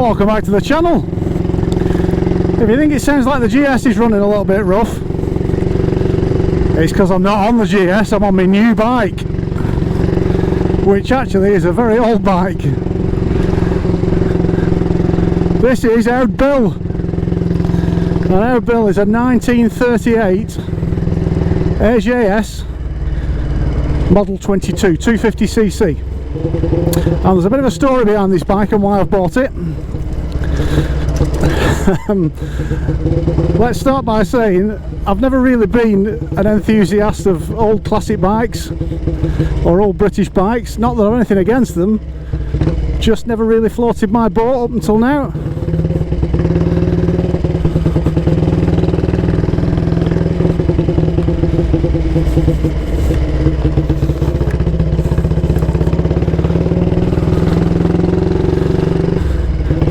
Well, welcome back to the channel. If you think it sounds like the GS is running a little bit rough, it's because I'm not on the GS, I'm on my new bike, which actually is a very old bike. This is Oud Bill, and Oud Bill is a 1938 AJS Model 22 250cc. And there's a bit of a story behind this bike and why I've bought it. Let's start by saying I've never really been an enthusiast of old classic bikes or old British bikes. Not that I have anything against them, just never really floated my boat up until now.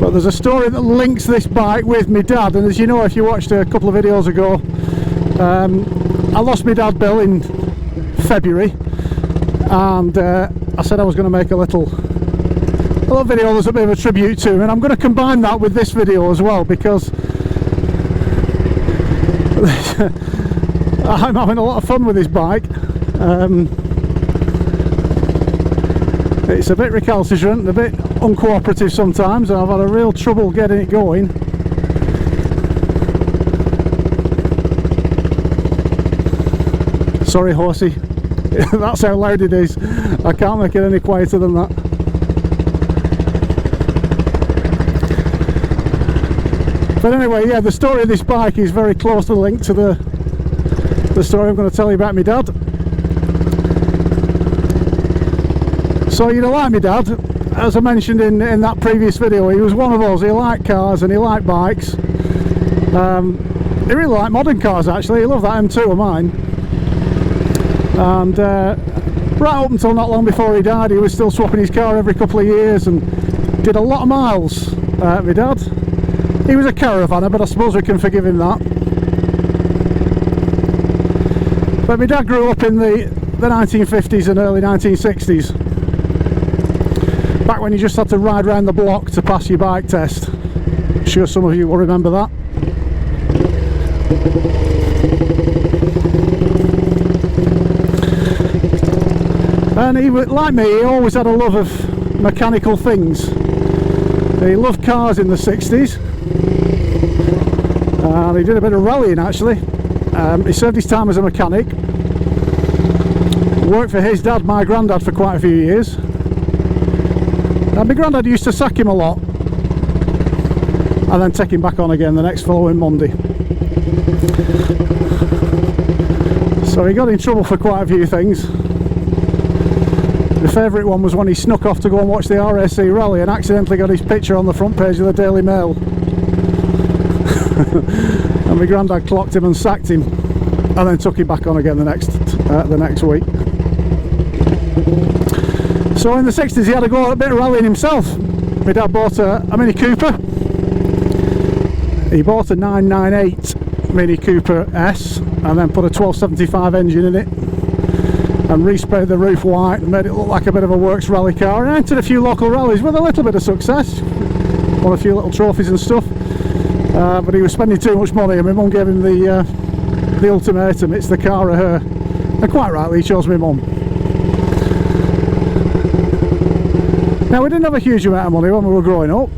But there's a story that links this bike with my dad, and as you know, if you watched a couple of videos ago, I lost my dad Bill in February, and I said I was going to make a little video that's a bit of a tribute to him, and I'm going to combine that with this video as well, because I'm having a lot of fun with this bike. It's a bit recalcitrant, a bit uncooperative sometimes, and I've had a real trouble getting it going. Sorry horsey, that's how loud it is. I can't make it any quieter than that. But anyway, yeah, the story of this bike is very closely linked to the story I'm going to tell you about my dad. So you know, like my dad, as I mentioned in that previous video, he was one of us. He liked cars and he liked bikes. He really liked modern cars actually. He loved that M2 of mine. And right up until not long before he died, he was still swapping his car every couple of years and did a lot of miles. My dad, he was a caravanner, but I suppose we can forgive him that. But my dad grew up in the 1950s and early 1960s. Back when you just had to ride around the block to pass your bike test. I'm sure some of you will remember that. And he, like me, he always had a love of mechanical things. He loved cars in the 60s. And he did a bit of rallying actually. He served his time as a mechanic. Worked for his dad, my granddad, for quite a few years. And my granddad used to sack him a lot and then take him back on again the next following Monday. So he got in trouble for quite a few things. The favourite one was when he snuck off to go and watch the RAC rally and accidentally got his picture on the front page of the Daily Mail. And my granddad clocked him and sacked him and then took him back on again the next week. So in the 60s he had to go a bit of rallying himself. My dad bought a Mini Cooper. He bought a 998 Mini Cooper S and then put a 1275 engine in it and resprayed the roof white and made it look like a bit of a works rally car, and entered a few local rallies with a little bit of success. Won a few little trophies and stuff. But he was spending too much money and my mum gave him the ultimatum, it's the car or her. And quite rightly he chose my mum. Now, we didn't have a huge amount of money when we were growing up.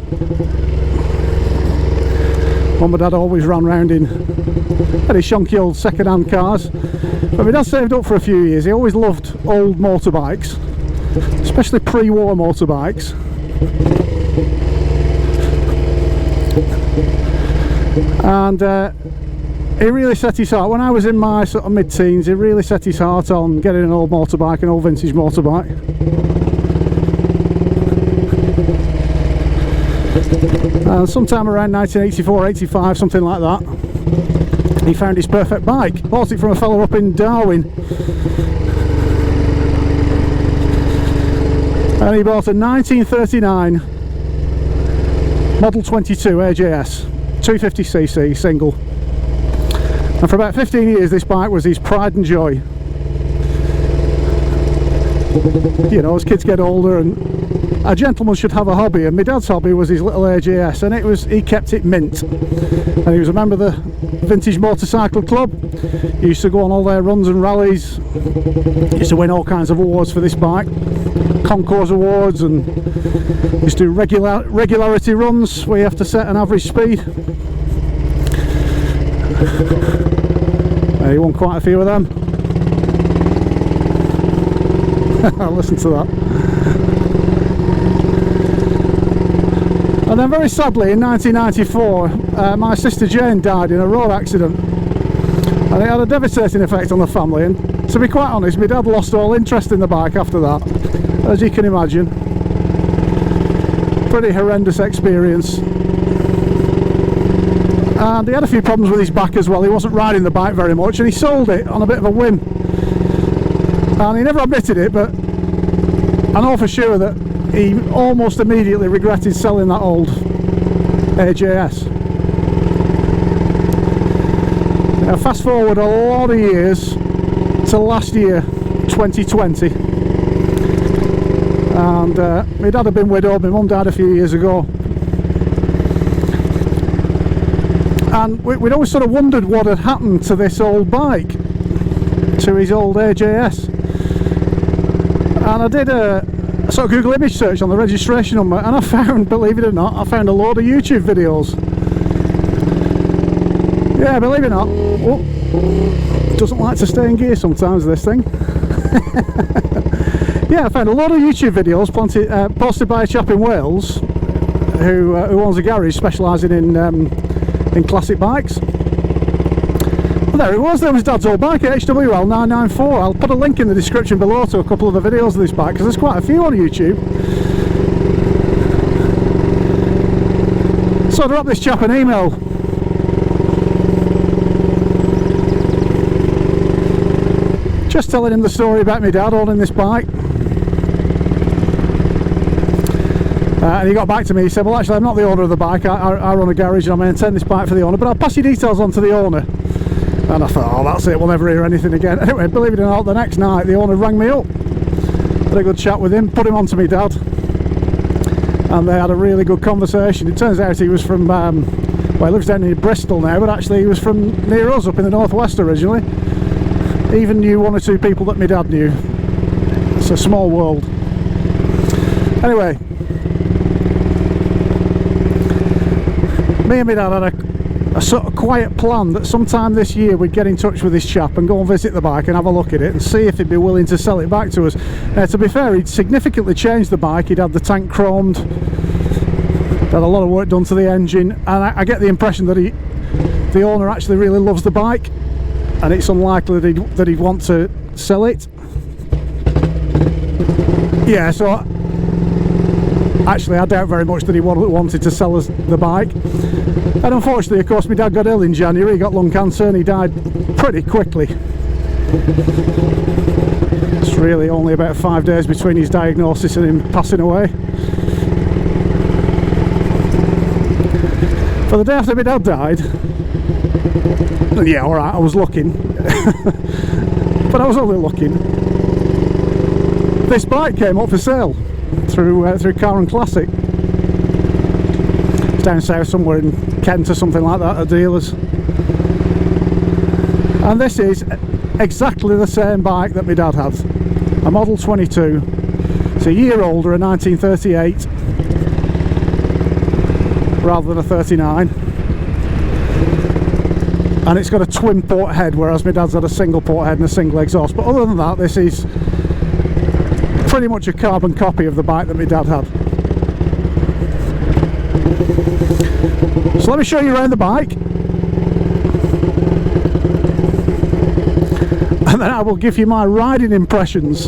Mum and Dad always ran round in very shonky old second-hand cars. But my dad saved up for a few years. He always loved old motorbikes, especially pre-war motorbikes. And he really set his heart, when I was in my sort of mid-teens, he really set his heart on getting an old motorbike, an old vintage motorbike. And sometime around 1984, 85, something like that, he found his perfect bike. Bought it from a fellow up in Darwin. And he bought a 1939 Model 22 AJS 250cc single. And for about 15 years this bike was his pride and joy. You know, as kids get older and a gentleman should have a hobby, and my dad's hobby was his little AJS, and he kept it mint. And he was a member of the Vintage Motorcycle Club. He used to go on all their runs and rallies. He used to win all kinds of awards for this bike, concours awards, and used to do regularity runs where you have to set an average speed. He won quite a few of them. Listen to that. And then very sadly in 1994 my sister Jane died in a road accident, and it had a devastating effect on the family, and to be quite honest, my dad lost all interest in the bike after that, as you can imagine. Pretty horrendous experience. And he had a few problems with his back as well. He wasn't riding the bike very much, and he sold it on a bit of a whim. And he never admitted it, but I know for sure that he almost immediately regretted selling that old AJS. Now fast forward a lot of years to last year, 2020, and my dad had been widowed, my mum died a few years ago, and we'd always sort of wondered what had happened to this old bike, to his old AJS. And I did a sort of Google image search on the registration number, and I found, believe it or not, I found a load of YouTube videos. Yeah, believe it or not. Oh, doesn't like to stay in gear sometimes, this thing. Yeah, I found a lot of YouTube videos posted by a chap in Wales who owns a garage specialising in classic bikes. Well, there it was, there was Dad's old bike, HWL 994. I'll put a link in the description below to a couple of the videos of this bike, because there's quite a few on YouTube. So I dropped this chap an email. Just telling him the story about my dad owning this bike. And he got back to me, he said, well actually I'm not the owner of the bike, I run a garage and I maintain this bike for the owner, but I'll pass your details on to the owner. And I thought, oh that's it, we'll never hear anything again. Anyway, believe it or not, the next night the owner rang me up, had a good chat with him, put him on to me dad, and they had a really good conversation. It turns out he was from, well he lives down near Bristol now, but actually he was from near us up in the northwest originally. Even knew one or two people that my dad knew. It's a small world. Anyway, me and my dad had a sort of quiet plan that sometime this year we'd get in touch with this chap and go and visit the bike and have a look at it and see if he'd be willing to sell it back to us. Now, to be fair, he'd significantly changed the bike. He'd had the tank chromed, had a lot of work done to the engine, and I get the impression that the owner actually really loves the bike, and it's unlikely that he'd want to sell it. Yeah, so actually I doubt very much that he wanted to sell us the bike. And unfortunately, of course, my dad got ill in January. He got lung cancer and he died pretty quickly. It's really only about 5 days between his diagnosis and him passing away. For the day after my dad died, yeah, alright, I was looking, but I was only looking. This bike came up for sale through Car and Classic. It's down south somewhere in Kent or something like that, at dealers. And this is exactly the same bike that my dad had, a Model 22. It's a year older, a 1938, rather than a 39. And it's got a twin port head, whereas my dad's had a single port head and a single exhaust. But other than that, this is pretty much a carbon copy of the bike that my dad had. So let me show you around the bike, and then I will give you my riding impressions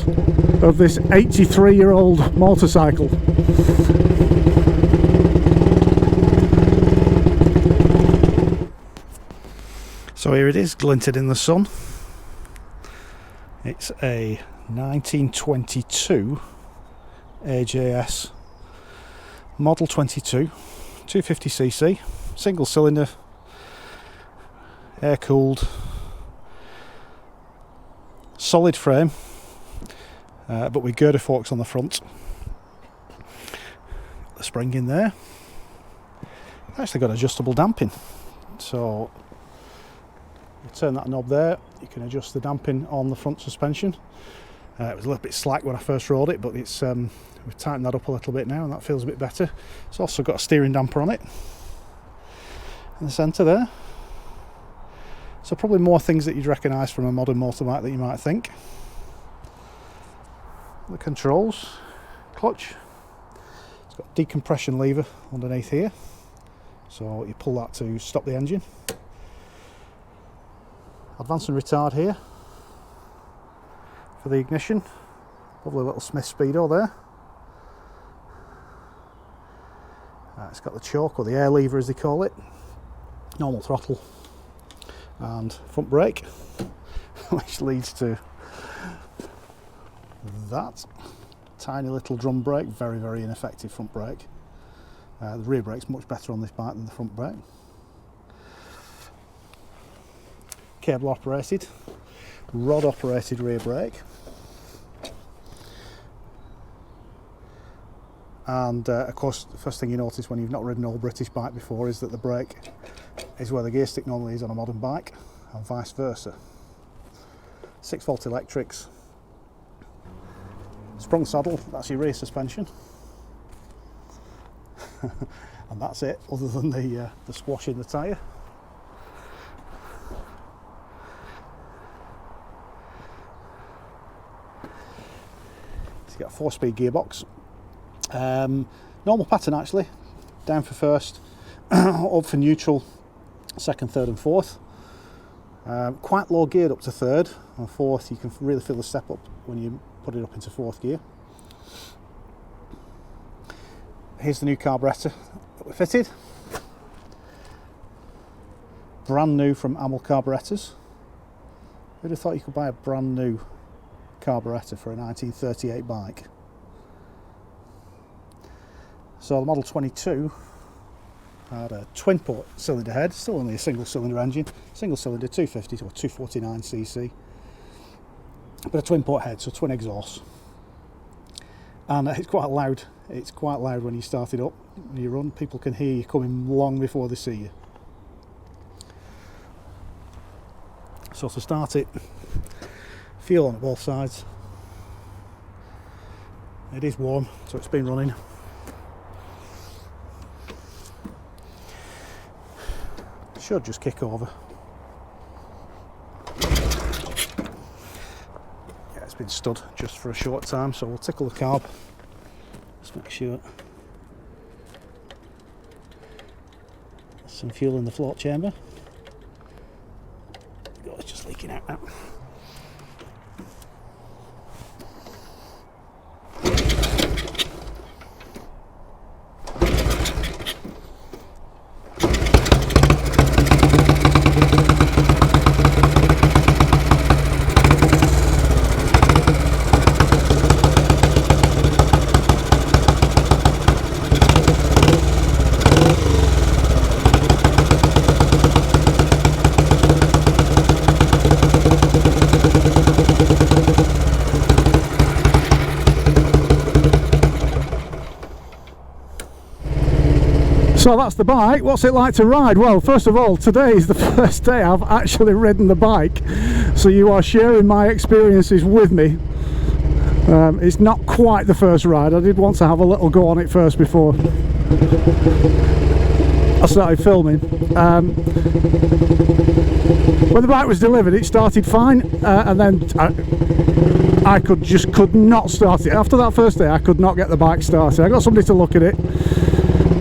of this 83-year-old motorcycle. So here it is, glinted in the sun. It's a 1922 AJS Model 22, 250cc, single cylinder, air cooled, solid frame, but with girder forks on the front. the spring in there. It's actually got adjustable damping, so you turn that knob there, you can adjust the damping on the front suspension. It was a little bit slack when I first rode it, but it's we've tightened that up a little bit now and that feels a bit better. It's also got a steering damper on it in the centre there. So probably more things that you'd recognise from a modern motorbike that you might think. The controls, clutch, it's got a decompression lever underneath here, so you pull that to stop the engine. Advance and retard here for the ignition, lovely little Smith speedo there. It's got the choke, or the air lever as they call it, normal throttle and front brake, which leads to that tiny little drum brake, very, very ineffective front brake. The rear brake's much better on this bike than the front brake. Cable operated, rod operated rear brake. And of course, the first thing you notice when you've not ridden an old British bike before is that the brake is where the gear stick normally is on a modern bike, and vice versa. 6-volt electrics. Sprung saddle, that's your rear suspension. And that's it, other than the squash in the tyre. So you've got a 4-speed gearbox. Normal pattern actually, down for first, up for neutral, second, third and fourth. Quite low geared up to third, and fourth you can really feel the step up when you put it up into fourth gear. Here's the new carburetor that we fitted. Brand new from AML Carburetors. Who'd have thought you could buy a brand new carburetor for a 1938 bike? So the Model 22 had a twin port cylinder head, still only a single cylinder engine, single cylinder 250 or 249cc, but a twin port head, so twin exhausts. And it's quite loud. It's quite loud when you start it up. When you run, people can hear you coming long before they see you. So to start it, fuel on both sides. It is warm, so it's been running. Should just kick over. Yeah, it's been stood just for a short time, so we'll tickle the carb. Just make sure there's some fuel in the float chamber. Oh, it's just leaking out now. So that's the bike. What's it like to ride? Well, first of all, today is the first day I've actually ridden the bike, so you are sharing my experiences with me. It's not quite the first ride. I did want to have a little go on it first before I started filming. When the bike was delivered, it started fine, and then I could not start it. After that first day, I could not get the bike started. I got somebody to look at it,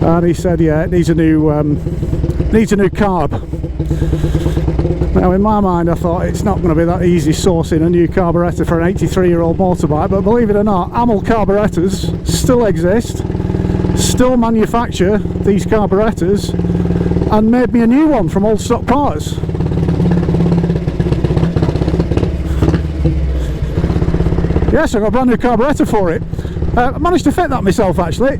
and he said, yeah, it needs a new carb. Now in my mind I thought it's not going to be that easy sourcing a new carburetor for an 83-year-old motorbike, but believe it or not, AML carburetors still exist, still manufacture these carburetors, and made me a new one from old stock parts. Yes, I got a brand new carburetor for it. I managed to fit that myself actually.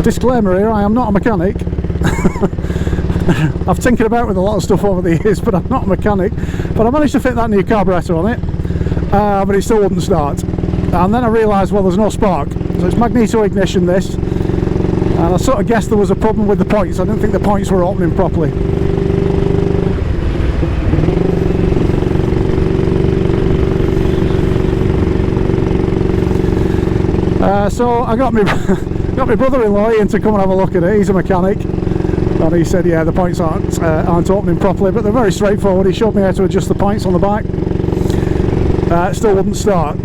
Disclaimer here, I am not a mechanic. I've tinkered about with a lot of stuff over the years, but I'm not a mechanic. But I managed to fit that new carburetor on it, but it still wouldn't start. And then I realised, well, there's no spark. So it's magneto ignition this, and I sort of guessed there was a problem with the points. I didn't think the points were opening properly. So I got my brother-in-law in to come and have a look at it. He's a mechanic, and he said, yeah, the points aren't opening properly, but they're very straightforward. He showed me how to adjust the points on the bike. Still wouldn't start.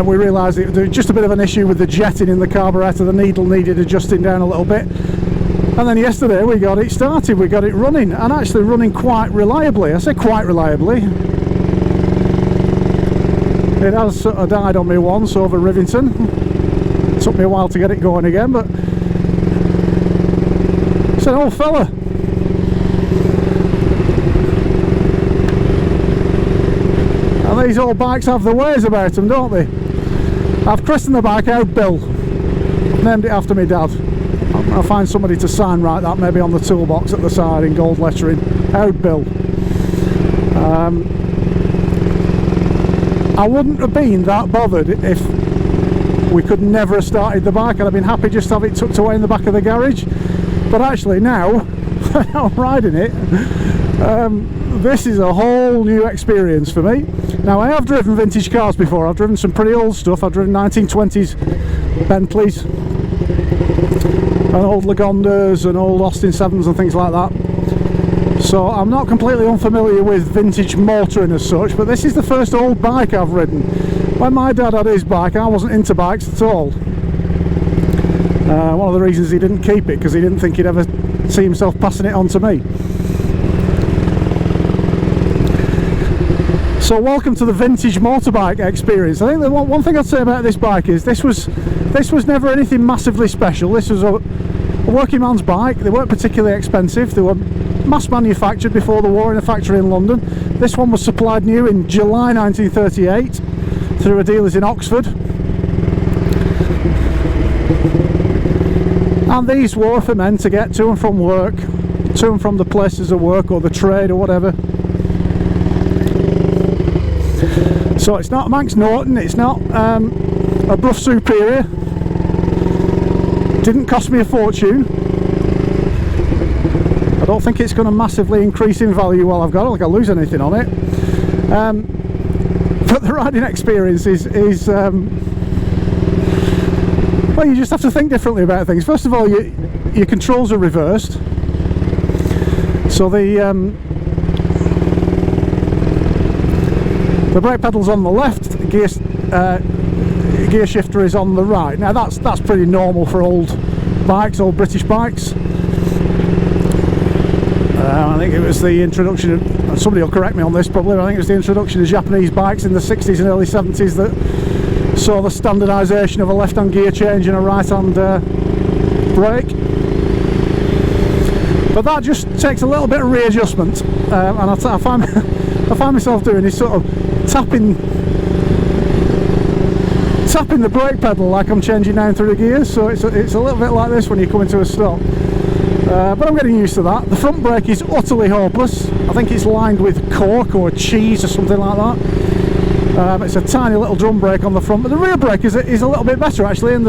We realised there was just a bit of an issue with the jetting in the carburetor. The needle needed adjusting down a little bit, and then yesterday we got it started. We got it running, and actually running quite reliably. I say quite reliably. It has sort of died on me once over Rivington. Took me a while to get it going again, but it's an old fella. And these old bikes have the ways about them, don't they? I've christened the bike Out Bill. Named it after my dad. I'll find somebody to sign write that, maybe on the toolbox at the side in gold lettering. Out Bill. I wouldn't have been that bothered if we could never have started the bike. I'd have been happy just to have it tucked away in the back of the garage. But actually now, when I'm riding it, this is a whole new experience for me. Now, I have driven vintage cars before. I've driven some pretty old stuff. I've driven 1920s Bentleys and old Lagondas and old Austin 7s and things like that. So I'm not completely unfamiliar with vintage motoring as such, but this is the first old bike I've ridden. When my dad had his bike, I wasn't into bikes at all. One of the reasons he didn't keep it, because he didn't think he'd ever see himself passing it on to me. So welcome to the vintage motorbike experience. I think the one thing I'd say about this bike is this was never anything massively special. This was a working man's bike. They weren't particularly expensive. They were mass manufactured before the war in a factory in London. This one was supplied new in July 1938 through a dealers in Oxford. And these were for men to get to and from work, to and from the places of work or the trade or whatever. So it's not a Manx Norton, it's not a Brough Superior. Didn't cost me a fortune. I don't think it's going to massively increase in value while I've got it. I don't think I'll lose anything on it. But the riding experience is well, you just have to think differently about things. First of all, your controls are reversed. So the brake pedal's on the left, the gear shifter is on the right. Now that's pretty normal for old bikes, old British bikes. I think it was the introduction of, somebody will correct me on this probably, but I think it was the introduction of Japanese bikes in the 60s and early 70s that saw the standardisation of a left-hand gear change and a right-hand brake. But that just takes a little bit of readjustment, and I find myself doing is sort of tapping the brake pedal like I'm changing down through the gears. So it's a little bit like this when you come into a stop. But I'm getting used to that. The front brake is utterly hopeless. I think it's lined with cork or cheese or something like that. It's a tiny little drum brake on the front, but the rear brake is a little bit better actually, and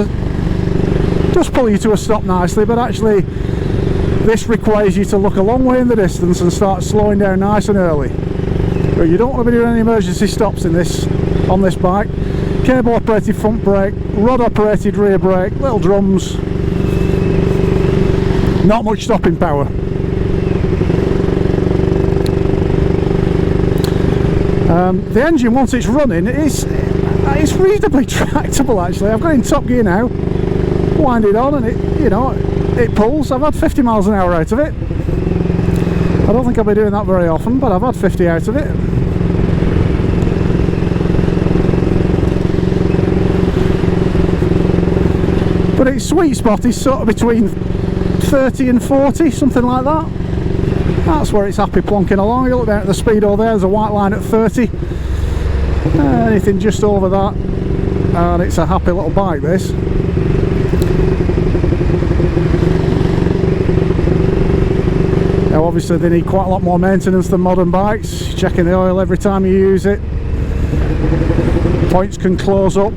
does pull you to a stop nicely. But actually, this requires you to look a long way in the distance and start slowing down nice and early. But you don't want to be doing any emergency stops on this bike. Cable operated front brake, rod operated rear brake, little drums. Not much stopping power. The engine, once it's running, it's reasonably tractable actually. I've got it in top gear now, wind it on, and it pulls. I've had 50 miles an hour out of it. I don't think I'll be doing that very often, but I've had 50 out of it. But its sweet spot is sort of between 30 and 40, something like that. That's where it's happy plonking along. You look down at the speedo there, there's a white line at 30. Anything just over that, and it's a happy little bike, this. Now obviously they need quite a lot more maintenance than modern bikes. Checking the oil every time you use it. Points can close up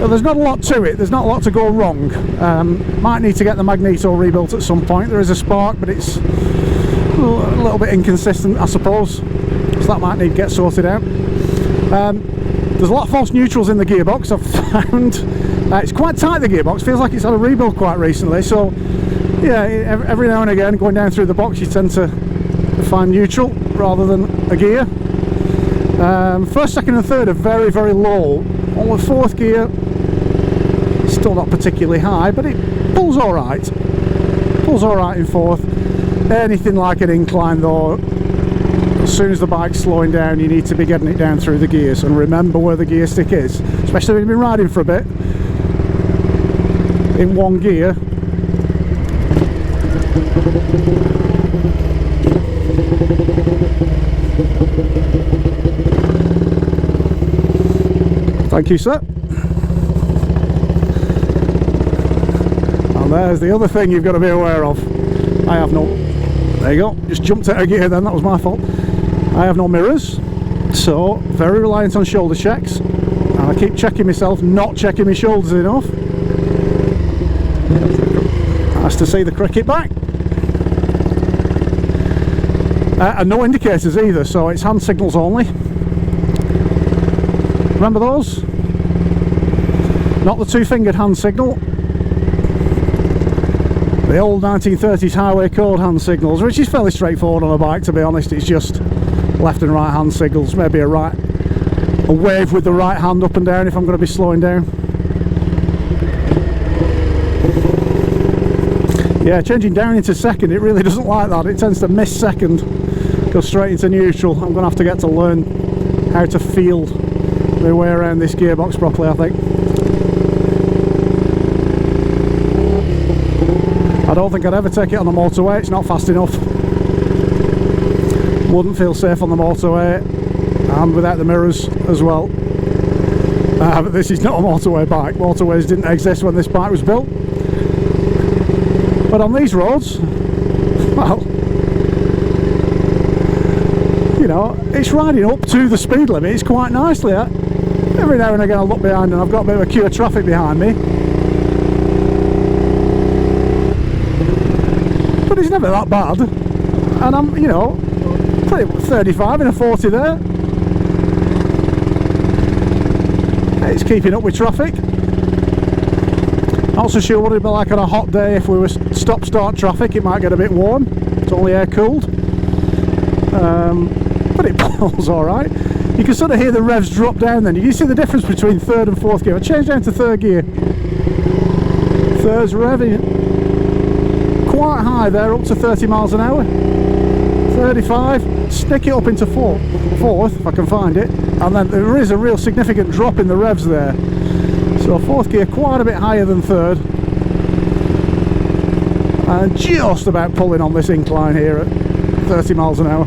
So there's not a lot to it, there's not a lot to go wrong. Might need to get the magneto rebuilt at some point. There is a spark, but it's a little bit inconsistent, I suppose, so that might need to get sorted out. There's a lot of false neutrals in the gearbox, I've found. It's quite tight, the gearbox, feels like it's had a rebuild quite recently, so yeah, every now and again going down through the box you tend to find neutral rather than a gear. First, second and third are very, very low. On the fourth gear, still not particularly high, but it pulls alright. Pulls alright in fourth. Anything like an incline though, as soon as the bike's slowing down, you need to be getting it down through the gears, and remember where the gear stick is, especially when you've been riding for a bit in one gear. Thank you, sir. And there's the other thing you've got to be aware of. I have no... There you go, just jumped out of gear then, that was my fault. I have no mirrors, so very reliant on shoulder checks. And I keep checking myself, not checking my shoulders enough. Nice to see the cricket back. And no indicators either, so it's hand signals only. Remember those? Not the two-fingered hand signal. The old 1930s highway code hand signals, which is fairly straightforward on a bike, to be honest. It's just left and right hand signals, maybe a wave with the right hand up and down if I'm going to be slowing down. Yeah, changing down into second, it really doesn't like that. It tends to miss second, go straight into neutral. I'm going to have to get to learn how to feel my way around this gearbox properly, I think. I don't think I'd ever take it on the motorway, it's not fast enough. Wouldn't feel safe on the motorway, and without the mirrors as well. But this is not a motorway bike. Motorways didn't exist when this bike was built. But on these roads, well, you know, it's riding up to the speed limit. It's quite nicely. Every now and again I look behind and I've got a bit of a queue of traffic behind me. But it's never that bad. And I'm, you know, 35 in a 40 there. It's keeping up with traffic. Not so sure what it'd be like on a hot day if we were stop-start traffic. It might get a bit warm. It's only air-cooled. But it pulls alright. You can sort of hear the revs drop down then. You can see the difference between third and fourth gear. I changed down to third gear. Third's revving quite high there, up to 30 miles an hour. 35. Stick it up into fourth, if I can find it. And then there is a real significant drop in the revs there. So fourth gear quite a bit higher than third. And just about pulling on this incline here at 30 miles an hour.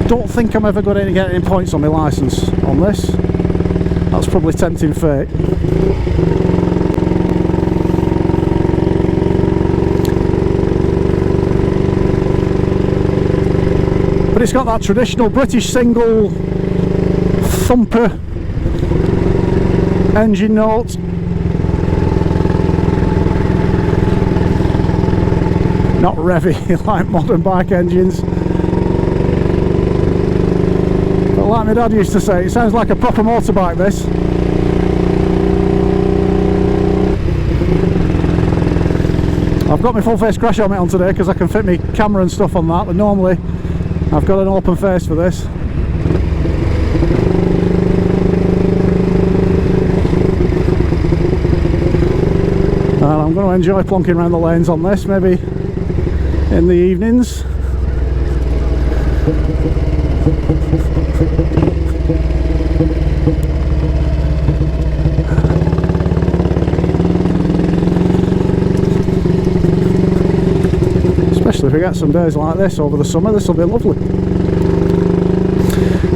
Don't think I'm ever going to get any points on my licence on this. That's probably tempting fate. But it's got that traditional British single thumper engine note. Not revvy like modern bike engines. But like my dad used to say, it sounds like a proper motorbike, this. I've got my full face crash helmet on today because I can fit my camera and stuff on that, but normally I've got an open face for this. And I'm going to enjoy plonking around the lanes on this, maybe in the evenings. Especially if we get some days like this over the summer, this will be lovely.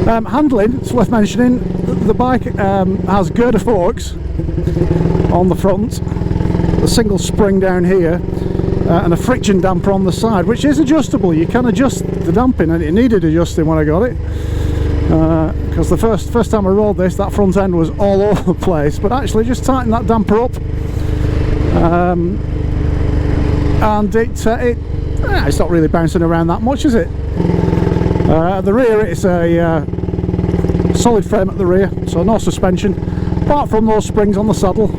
Handling, it's worth mentioning, the bike has girder forks on the front, a single spring down here, and a friction damper on the side, which is adjustable. You can adjust the damping, and it needed adjusting when I got it. because the first time I rode this, that front end was all over the place, but actually just tighten that damper up, and it's not really bouncing around that much, is it? At the rear, it's a solid frame at the rear, so no suspension apart from those springs on the saddle.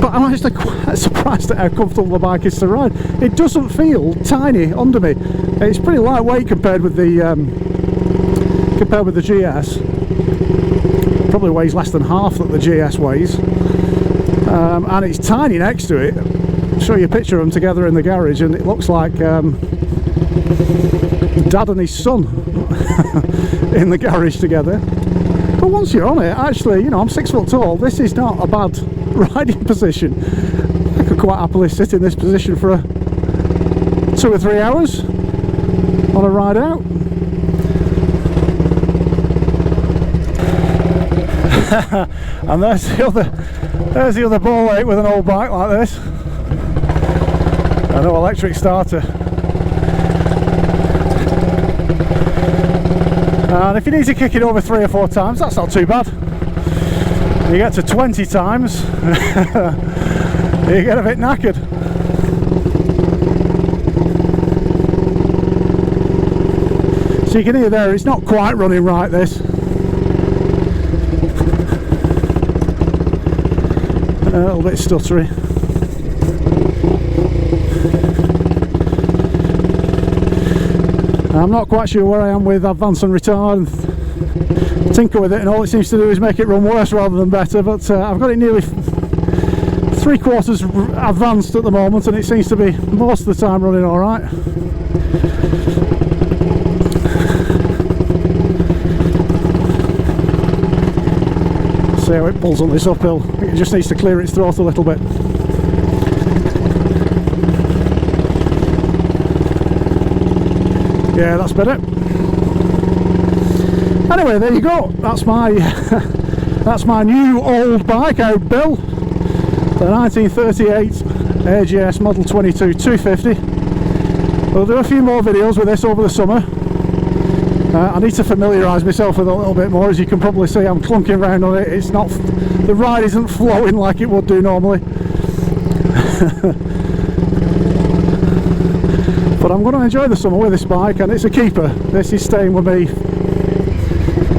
But I'm actually quite surprised at how comfortable the bike is to ride. It doesn't feel tiny under me. It's pretty lightweight compared with the GS. Probably weighs less than half that the GS weighs, and it's tiny next to it. I'll show you a picture of them together in the garage, and it looks like Dad and his son in the garage together. But once you're on it, actually, you know, I'm 6 foot tall. This is not a bad riding position. I could quite happily sit in this position for 2 or 3 hours on a ride out. And there's the other ball ache with an old bike like this. And no electric starter. And if you need to kick it over 3 or 4 times, that's not too bad. You get to 20 times, you get a bit knackered. So you can hear there, it's not quite running right, this. A little bit stuttery. I'm not quite sure where I am with advance and retard and tinker with it, and all it seems to do is make it run worse rather than better, but I've got it nearly 3/4 advanced at the moment, and it seems to be most of the time running alright. See how it pulls on this uphill. I think it just needs to clear its throat a little bit. Yeah, that's better. Anyway, there you go. That's my that's my new old bike out bill, the 1938 AJS Model 22 250. We'll do a few more videos with this over the summer. I need to familiarise myself with it a little bit more. As you can probably see, I'm clunking around on it. It's not, the ride isn't flowing like it would do normally. But I'm going to enjoy the summer with this bike, and it's a keeper. This is staying with me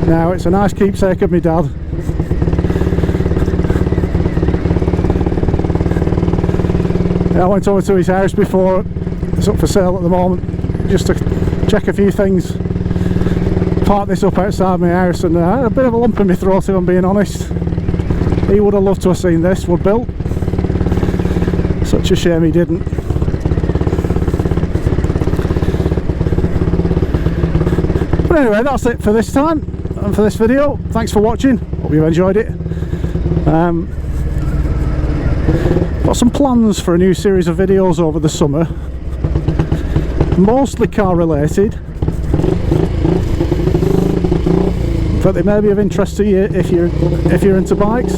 now. It's a nice keepsake of my dad. Yeah, I went over to his house before. It's up for sale at the moment, just to check a few things. Parked this up outside my house, and I had a bit of a lump in my throat, if I'm being honest. He would have loved to have seen this, would Bill. Such a shame he didn't. But anyway, that's it for this time and for this video. Thanks for watching. Hope you've enjoyed it. Got some plans for a new series of videos over the summer, mostly car related, but they may be of interest to you if you're into bikes.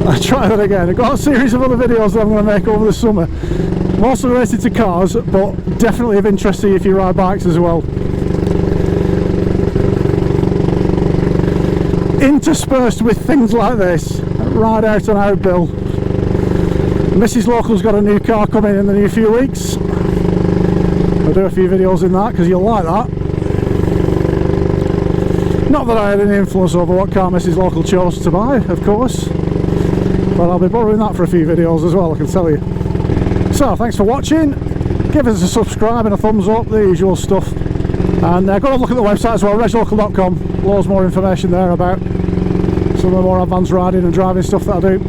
I'll try that again. I've got a series of other videos that I'm going to make over the summer, mostly related to cars, but definitely of interest to you if you ride bikes as well. Interspersed with things like this, ride out and out bill. Mrs. Local's got a new car coming in the near few weeks. I'll do a few videos in that because you'll like that. Not that I had any influence over what car Mrs. Local chose to buy, of course, but I'll be borrowing that for a few videos as well, I can tell you. So thanks for watching. Give us a subscribe and a thumbs up, the usual stuff, and go and have a look at the website as well, reglocal.com. Loads more information there about some of the more advanced riding and driving stuff that I do,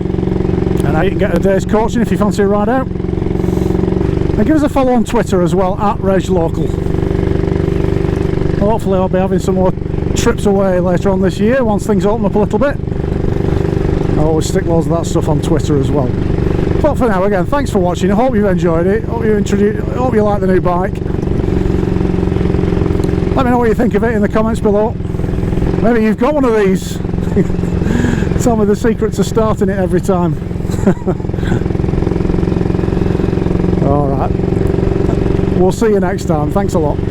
and how you can get a day's coaching if you fancy a ride out. And give us a follow on Twitter as well, @reglocal. Hopefully I'll be having some more trips away later on this year once things open up a little bit. I always stick loads of that stuff on Twitter as well. But for now, again, thanks for watching. I hope you've enjoyed it. Hope you like the new bike. Let me know what you think of it in the comments below. Maybe you've got one of these. Tell me the secret to starting it every time. Alright. We'll see you next time. Thanks a lot.